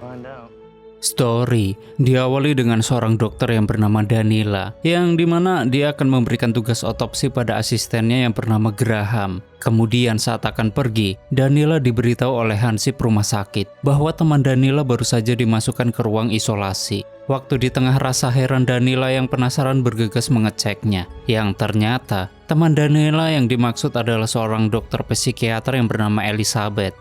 Find out. Story diawali dengan seorang dokter yang bernama Danila, yang dimana dia akan memberikan tugas otopsi pada asistennya yang bernama Graham. Kemudian saat akan pergi, Danila diberitahu oleh Hansip rumah sakit bahwa teman Danila baru saja dimasukkan ke ruang isolasi. Waktu di tengah rasa heran, Danila yang penasaran bergegas mengeceknya, yang ternyata teman Danila yang dimaksud adalah seorang dokter psikiater yang bernama Elizabeth,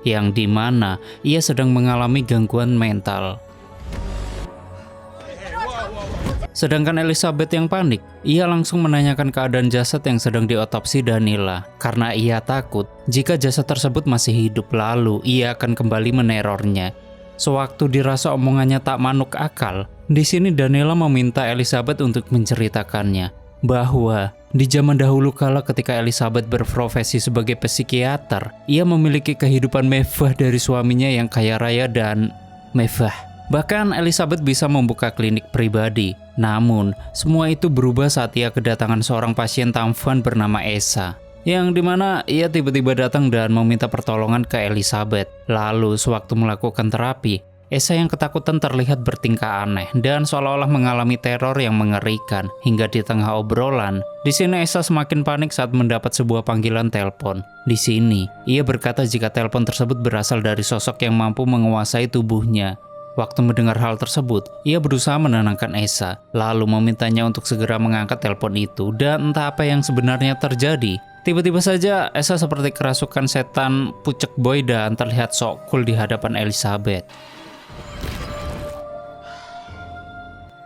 yang dimana ia sedang mengalami gangguan mental. Sedangkan Elizabeth yang panik, ia langsung menanyakan keadaan jasad yang sedang diotopsi Danila, karena ia takut jika jasad tersebut masih hidup lalu ia akan kembali menerornya. Sewaktu dirasa omongannya tak manuk akal, di sini Danila meminta Elizabeth untuk menceritakannya bahwa di zaman dahulu kala ketika Elizabeth berprofesi sebagai psikiater, ia memiliki kehidupan mewah dari suaminya yang kaya raya dan mewah. Bahkan Elizabeth bisa membuka klinik pribadi. Namun, semua itu berubah saat ia kedatangan seorang pasien tampan bernama Esa, yang dimana ia tiba-tiba datang dan meminta pertolongan ke Elizabeth. Lalu, sewaktu melakukan terapi, Esa yang ketakutan terlihat bertingkah aneh dan seolah-olah mengalami teror yang mengerikan. Hingga di tengah obrolan, di sini Esa semakin panik saat mendapat sebuah panggilan telepon. Di sini, ia berkata jika telepon tersebut berasal dari sosok yang mampu menguasai tubuhnya. Waktu mendengar hal tersebut, ia berusaha menenangkan Esa, lalu memintanya untuk segera mengangkat telepon itu dan entah apa yang sebenarnya terjadi. Tiba-tiba saja Esa seperti kerasukan setan pucek boy dan terlihat sok cool di hadapan Elizabeth.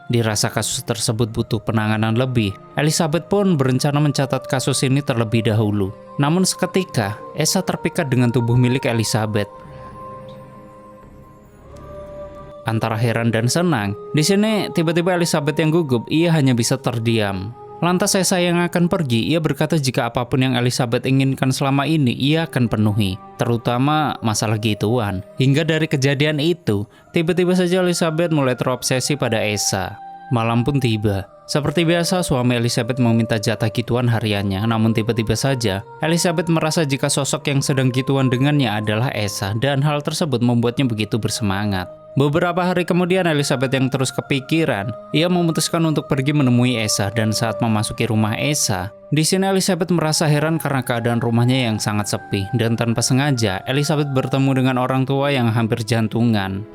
Dirasa kasus tersebut butuh penanganan lebih, Elizabeth pun berencana mencatat kasus ini terlebih dahulu. Namun seketika, Esa terpikat dengan tubuh milik Elizabeth. Antara heran dan senang, di sini tiba-tiba Elizabeth yang gugup, ia hanya bisa terdiam. Lantas Esa yang akan pergi, ia berkata jika apapun yang Elizabeth inginkan selama ini, ia akan penuhi, terutama masalah gituan. Hingga dari kejadian itu, tiba-tiba saja Elizabeth mulai terobsesi pada Esa. Malam pun tiba. Seperti biasa, suami Elizabeth meminta jatah gituan hariannya, namun tiba-tiba saja, Elizabeth merasa jika sosok yang sedang gituan dengannya adalah Esa, dan hal tersebut membuatnya begitu bersemangat. Beberapa hari kemudian Elizabeth yang terus kepikiran, ia memutuskan untuk pergi menemui Esa dan saat memasuki rumah Esa, di sini Elizabeth merasa heran karena keadaan rumahnya yang sangat sepi dan tanpa sengaja Elizabeth bertemu dengan orang tua yang hampir jantungan.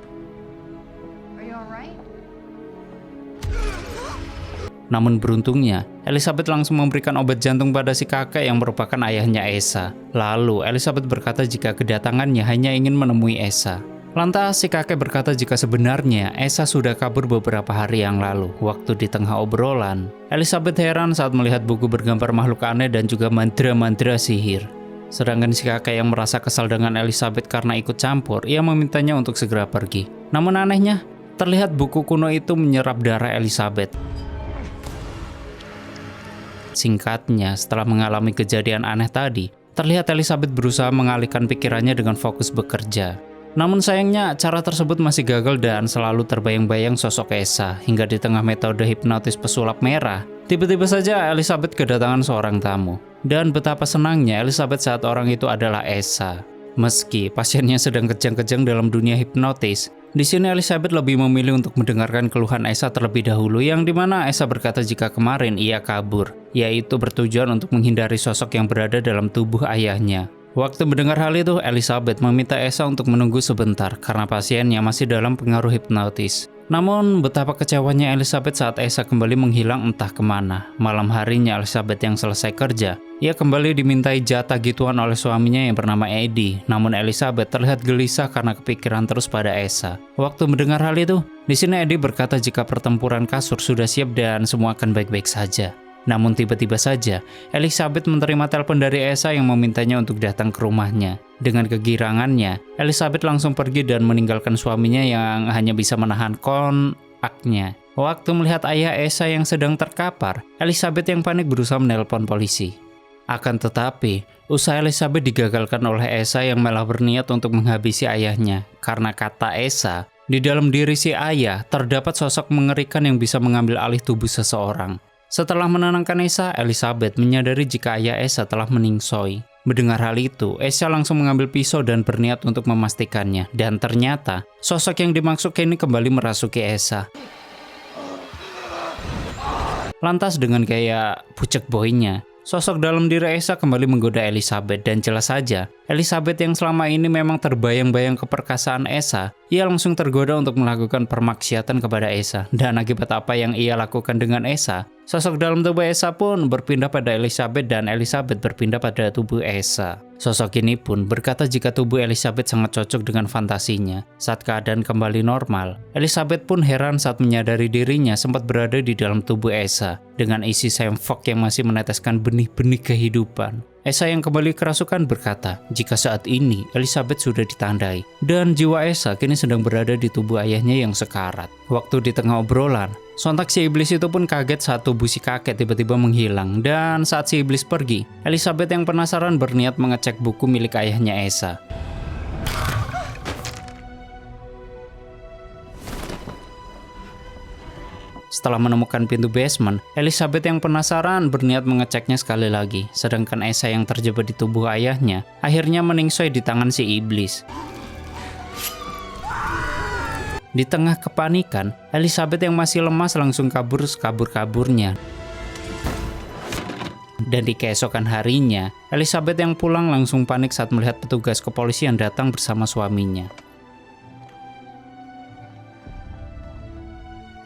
Namun beruntungnya, Elizabeth langsung memberikan obat jantung pada si kakek yang merupakan ayahnya Esa. Lalu Elizabeth berkata jika kedatangannya hanya ingin menemui Esa. Lantas si kakek berkata jika sebenarnya Esa sudah kabur beberapa hari yang lalu. Waktu di tengah obrolan, Elizabeth heran saat melihat buku bergambar makhluk aneh dan juga mantra-mantra sihir. Sedangkan si kakek yang merasa kesal dengan Elizabeth karena ikut campur, ia memintanya untuk segera pergi. Namun anehnya, terlihat buku kuno itu menyerap darah Elizabeth. Singkatnya, setelah mengalami kejadian aneh tadi, terlihat Elizabeth berusaha mengalihkan pikirannya dengan fokus bekerja. Namun sayangnya cara tersebut masih gagal dan selalu terbayang-bayang sosok Esa. Hingga di tengah metode hipnotis pesulap merah, tiba-tiba saja Elizabeth kedatangan seorang tamu. Dan betapa senangnya Elizabeth saat orang itu adalah Esa. Meski pasiennya sedang kejang-kejang dalam dunia hipnotis, di sini Elizabeth lebih memilih untuk mendengarkan keluhan Esa terlebih dahulu, yang dimana Esa berkata jika kemarin ia kabur, yaitu bertujuan untuk menghindari sosok yang berada dalam tubuh ayahnya. Waktu mendengar hal itu, Elizabeth meminta Esa untuk menunggu sebentar karena pasiennya masih dalam pengaruh hipnotis. Namun betapa kecewanya Elizabeth saat Esa kembali menghilang entah kemana. Malam harinya Elizabeth yang selesai kerja, ia kembali dimintai jatah gituan oleh suaminya yang bernama Eddie. Namun Elizabeth terlihat gelisah karena kepikiran terus pada Esa. Waktu mendengar hal itu, di sini Eddie berkata jika pertempuran kasur sudah siap dan semua akan baik-baik saja. Namun tiba-tiba saja, Elizabeth menerima telepon dari Esa yang memintanya untuk datang ke rumahnya. Dengan kegirangannya, Elizabeth langsung pergi dan meninggalkan suaminya yang hanya bisa menahan konaknya. Waktu melihat ayah Esa yang sedang terkapar, Elizabeth yang panik berusaha menelpon polisi. Akan tetapi, usaha Elizabeth digagalkan oleh Esa yang malah berniat untuk menghabisi ayahnya. Karena kata Esa, di dalam diri si ayah terdapat sosok mengerikan yang bisa mengambil alih tubuh seseorang. Setelah menenangkan Esa, Elizabeth menyadari jika ayah Esa telah meningsoi. Mendengar hal itu, Esa langsung mengambil pisau dan berniat untuk memastikannya. Dan ternyata, sosok yang dimaksud kini kembali merasuki Esa. Lantas dengan gaya pucek boynya, sosok dalam diri Esa kembali menggoda Elizabeth. Dan jelas saja, Elizabeth yang selama ini memang terbayang-bayang keperkasaan Esa, ia langsung tergoda untuk melakukan permaksiatan kepada Esa. Dan akibat apa yang ia lakukan dengan Esa, sosok dalam tubuh Esa pun berpindah pada Elizabeth dan Elizabeth berpindah pada tubuh Esa. Sosok ini pun berkata jika tubuh Elizabeth sangat cocok dengan fantasinya. Saat keadaan kembali normal, Elizabeth pun heran saat menyadari dirinya sempat berada di dalam tubuh Esa dengan isi semfok yang masih meneteskan benih-benih kehidupan. Esa yang kembali kerasukan berkata jika saat ini Elizabeth sudah ditandai dan jiwa Esa kini sedang berada di tubuh ayahnya yang sekarat. Waktu di tengah obrolan, sontak si iblis itu pun kaget saat tubuh si kakek tiba-tiba menghilang. Dan saat si iblis pergi, Elizabeth yang penasaran berniat mengecek buku milik ayahnya Esa. Setelah menemukan pintu basement, Elizabeth yang penasaran berniat mengeceknya sekali lagi. Sedangkan Esa yang terjebak di tubuh ayahnya akhirnya meningsoi di tangan si iblis. Di tengah kepanikan, Elizabeth yang masih lemas langsung kabur sekabur-kaburnya. Dan di keesokan harinya, Elizabeth yang pulang langsung panik saat melihat petugas kepolisian datang bersama suaminya.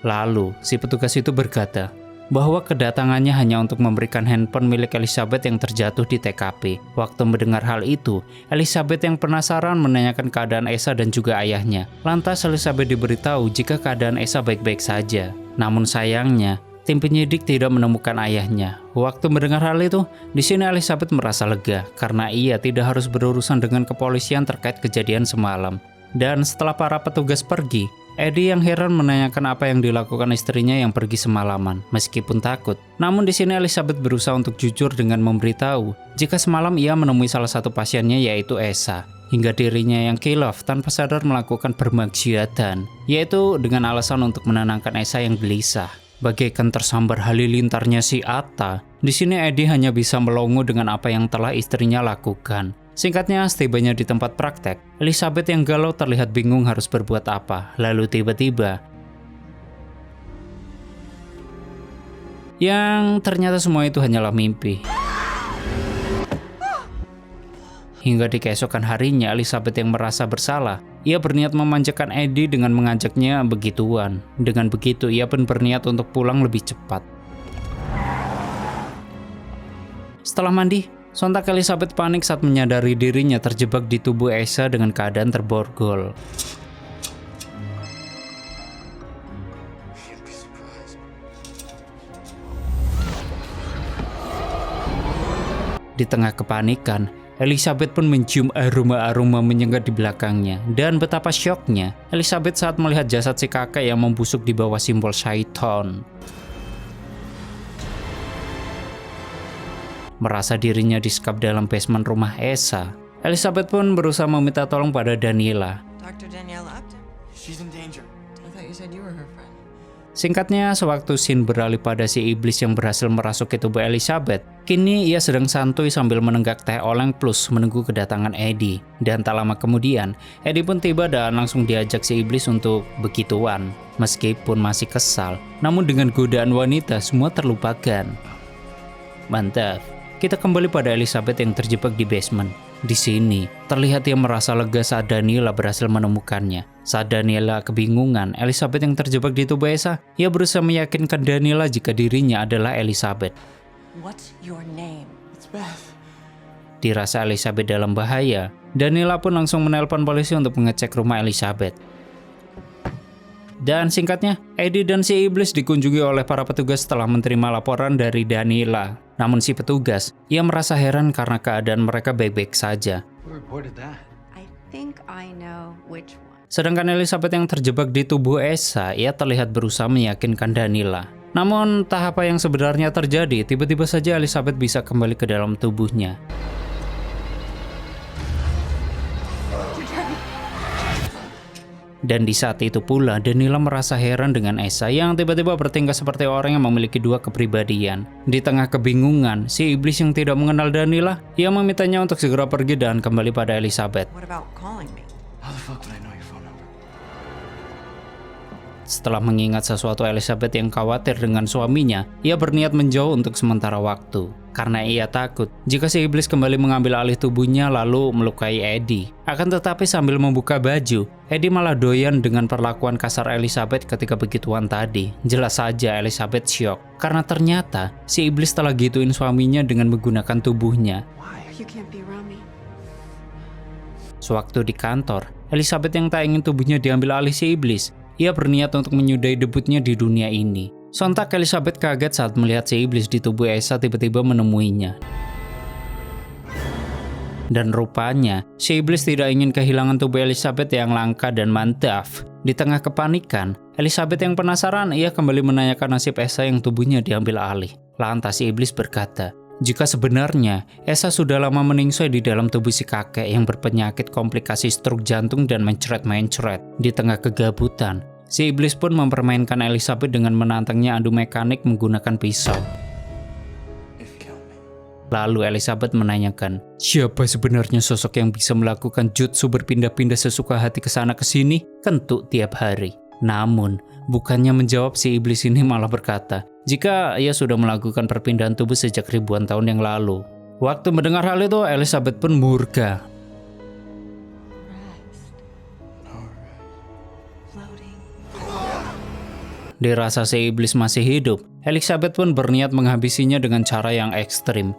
Lalu, si petugas itu berkata bahwa kedatangannya hanya untuk memberikan handphone milik Elizabeth yang terjatuh di TKP. Waktu mendengar hal itu, Elizabeth yang penasaran menanyakan keadaan Esa dan juga ayahnya. Lantas Elizabeth diberitahu jika keadaan Esa baik-baik saja. Namun sayangnya, tim penyidik tidak menemukan ayahnya. Waktu mendengar hal itu, di sini Elizabeth merasa lega karena ia tidak harus berurusan dengan kepolisian terkait kejadian semalam. Dan setelah para petugas pergi, Eddie yang heran menanyakan apa yang dilakukan istrinya yang pergi semalaman. Meskipun takut, namun di sini Elizabeth berusaha untuk jujur dengan memberitahu jika semalam ia menemui salah satu pasiennya yaitu Esa. Hingga dirinya yang kilaf tanpa sadar melakukan permaksiatan, yaitu dengan alasan untuk menenangkan Esa yang gelisah. Bagaikan tersambar halilintarnya si Atta, di sini Eddie hanya bisa melongo dengan apa yang telah istrinya lakukan. Singkatnya, setibanya di tempat praktek, Elizabeth yang galau terlihat bingung harus berbuat apa. Lalu tiba-tiba, yang ternyata semua itu hanyalah mimpi. Hingga di keesokan harinya, Elizabeth yang merasa bersalah, ia berniat memanjakan Eddie dengan mengajaknya begituan. Dengan begitu, ia pun berniat untuk pulang lebih cepat. Setelah mandi, sontak Elizabeth panik saat menyadari dirinya terjebak di tubuh Esa dengan keadaan terborgol. Di tengah kepanikan, Elizabeth pun mencium aroma-aroma menyengat di belakangnya. Dan betapa syoknya Elizabeth saat melihat jasad si kakek yang membusuk di bawah simbol syaiton. Merasa dirinya disekap dalam basement rumah Esa, Elizabeth pun berusaha meminta tolong pada Daniela. Dr. Daniela Upton? She's in danger. I thought you said you were her friend. Singkatnya, sewaktu scene beralih pada si iblis yang berhasil merasuki tubuh Elizabeth, kini ia sedang santuy sambil menenggak teh oleng plus menunggu kedatangan Eddie. Dan tak lama kemudian, Eddie pun tiba dan langsung diajak si iblis untuk begituan. Meskipun masih kesal, namun dengan godaan wanita semua terlupakan. Mantap. Kita kembali pada Elizabeth yang terjebak di basement. Di sini, terlihat ia merasa lega saat Daniela berhasil menemukannya. Saat Daniela kebingungan, Elizabeth yang terjebak di tubuh Esa, ia berusaha meyakinkan Daniela jika dirinya adalah Elizabeth. What's your name? It's Beth. Dirasa Elizabeth dalam bahaya, Daniela pun langsung menelpon polisi untuk mengecek rumah Elizabeth. Dan singkatnya, Eddie dan si iblis dikunjungi oleh para petugas setelah menerima laporan dari Daniela. Namun si petugas, ia merasa heran karena keadaan mereka baik-baik saja. Who reported that? I think I know which one. Sedangkan Elizabeth yang terjebak di tubuh Esa, ia terlihat berusaha meyakinkan Daniela. Namun, entah apa yang sebenarnya terjadi, tiba-tiba saja Elizabeth bisa kembali ke dalam tubuhnya. Dan di saat itu pula, Daniela merasa heran dengan Esa yang tiba-tiba bertingkah seperti orang yang memiliki dua kepribadian. Di tengah kebingungan, si iblis yang tidak mengenal Daniela, ia memintanya untuk segera pergi dan kembali pada Elizabeth. What about calling me? How the fuck would I know your phone number? Setelah mengingat sesuatu Elizabeth yang khawatir dengan suaminya, ia berniat menjauh untuk sementara waktu. Karena ia takut jika si iblis kembali mengambil alih tubuhnya lalu melukai Eddie. Akan tetapi sambil membuka baju, Eddie malah doyan dengan perlakuan kasar Elizabeth ketika begituan tadi. Jelas saja Elizabeth syok, karena ternyata si iblis telah gituin suaminya dengan menggunakan tubuhnya. You can't be around me. Sewaktu di kantor, Elizabeth yang tak ingin tubuhnya diambil alih si iblis, ia berniat untuk menyudahi debutnya di dunia ini. Sontak Elizabeth kaget saat melihat si iblis di tubuh Esa tiba-tiba menemuinya. Dan rupanya, si iblis tidak ingin kehilangan tubuh Elizabeth yang langka dan mantap. Di tengah kepanikan, Elizabeth yang penasaran, ia kembali menanyakan nasib Esa yang tubuhnya diambil alih. Lantas si iblis berkata, jika sebenarnya Esa sudah lama meningsoi di dalam tubuh si kakek yang berpenyakit komplikasi stroke jantung dan mencret-mencret. Di tengah kegabutan, si iblis pun mempermainkan Elizabeth dengan menantangnya adu mekanik menggunakan pisau. If you kill me. Lalu Elizabeth menanyakan, siapa sebenarnya sosok yang bisa melakukan jutsu berpindah-pindah sesuka hati ke sana ke sini, kentut tiap hari. Namun, bukannya menjawab, si iblis ini malah berkata, jika ia sudah melakukan perpindahan tubuh sejak ribuan tahun yang lalu. Waktu mendengar hal itu, Elizabeth pun murka. Floating. Dirasa si iblis masih hidup, Elizabeth pun berniat menghabisinya dengan cara yang ekstrim.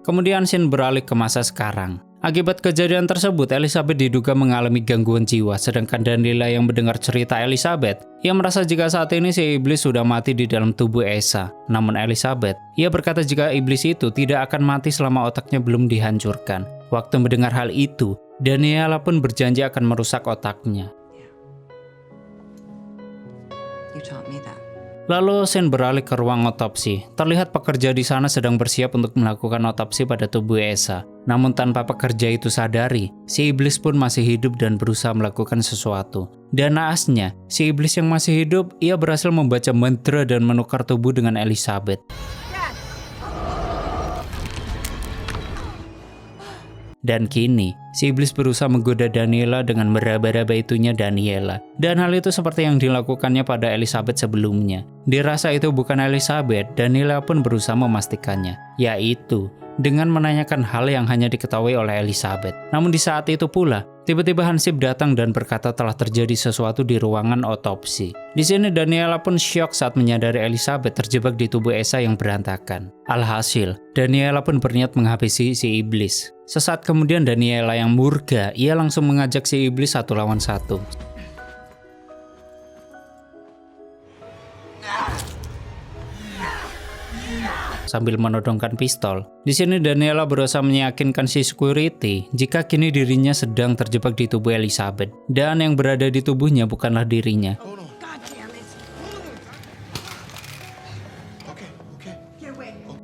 Kemudian scene beralih ke masa sekarang. Akibat kejadian tersebut, Elizabeth diduga mengalami gangguan jiwa, sedangkan Daniela yang mendengar cerita Elizabeth, ia merasa jika saat ini si iblis sudah mati di dalam tubuh Esa. Namun Elizabeth, ia berkata jika iblis itu tidak akan mati selama otaknya belum dihancurkan. Waktu mendengar hal itu, Daniela pun berjanji akan merusak otaknya. You taught me that. Lalu scene beralih ke ruang otopsi. Terlihat pekerja di sana sedang bersiap untuk melakukan otopsi pada tubuh Esa. Namun tanpa pekerja itu sadari, si iblis pun masih hidup dan berusaha melakukan sesuatu. Dan naasnya, si iblis yang masih hidup, ia berhasil membaca mantra dan menukar tubuh dengan Elizabeth. Dan kini, si iblis berusaha menggoda Daniela dengan meraba-raba itunya Daniela. Dan hal itu seperti yang dilakukannya pada Elizabeth sebelumnya. Dirasa itu bukan Elizabeth, Daniela pun berusaha memastikannya, yaitu dengan menanyakan hal yang hanya diketahui oleh Elizabeth. Namun di saat itu pula, tiba-tiba Hansip datang dan berkata telah terjadi sesuatu di ruangan otopsi. Di sini Daniela pun syok saat menyadari Elizabeth terjebak di tubuh Esa yang berantakan. Alhasil, Daniela pun berniat menghabisi si iblis. Sesaat kemudian Daniela yang murka, ia langsung mengajak si iblis 1 lawan 1. Sambil menodongkan pistol. Di sini Daniela berusaha meyakinkan si security jika kini dirinya sedang terjebak di tubuh Elizabeth dan yang berada di tubuhnya bukanlah dirinya.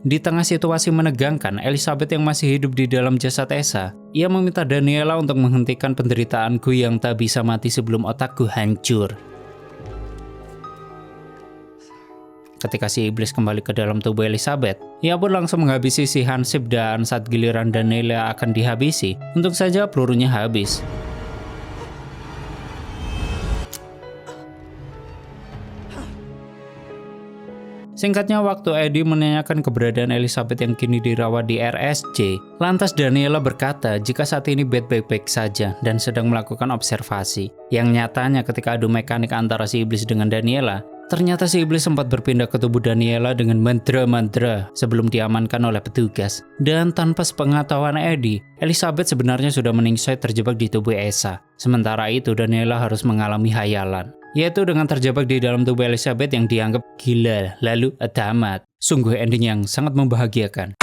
Di tengah situasi menegangkan, Elizabeth yang masih hidup di dalam jasad Esa, ia meminta Daniela untuk menghentikan penderitaanku yang tak bisa mati sebelum otakku hancur. Ketika si iblis kembali ke dalam tubuh Elizabeth, ia pun langsung menghabisi si Hansip dan saat giliran Daniela akan dihabisi, untung saja pelurunya habis. Singkatnya, waktu Eddie menanyakan keberadaan Elizabeth yang kini dirawat di RSC, lantas Daniela berkata jika saat ini Beth baik-baik saja dan sedang melakukan observasi. Yang nyatanya ketika adu mekanik antara si iblis dengan Daniela, ternyata si iblis sempat berpindah ke tubuh Daniela dengan mantra-mantra sebelum diamankan oleh petugas. Dan tanpa sepengetahuan Eddie, Elizabeth sebenarnya sudah meningsoi terjebak di tubuh Esa. Sementara itu Daniela harus mengalami hayalan, yaitu dengan terjebak di dalam tubuh Elizabeth yang dianggap gila lalu tamat. Sungguh ending yang sangat membahagiakan.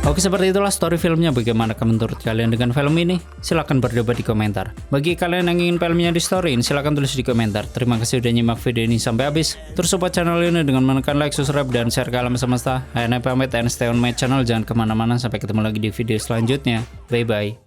Oke, seperti itulah story filmnya. Bagaimana menurut kalian dengan film ini? Silahkan berdebat di komentar. Bagi kalian yang ingin filmnya di storyin, silahkan tulis di komentar. Terima kasih sudah nyimak video ini sampai habis. Terus support channel ini dengan menekan like, subscribe, dan share ke alam semesta. Saya pamit and stay on my channel. Jangan kemana-mana. Sampai ketemu lagi di video selanjutnya. Bye-bye.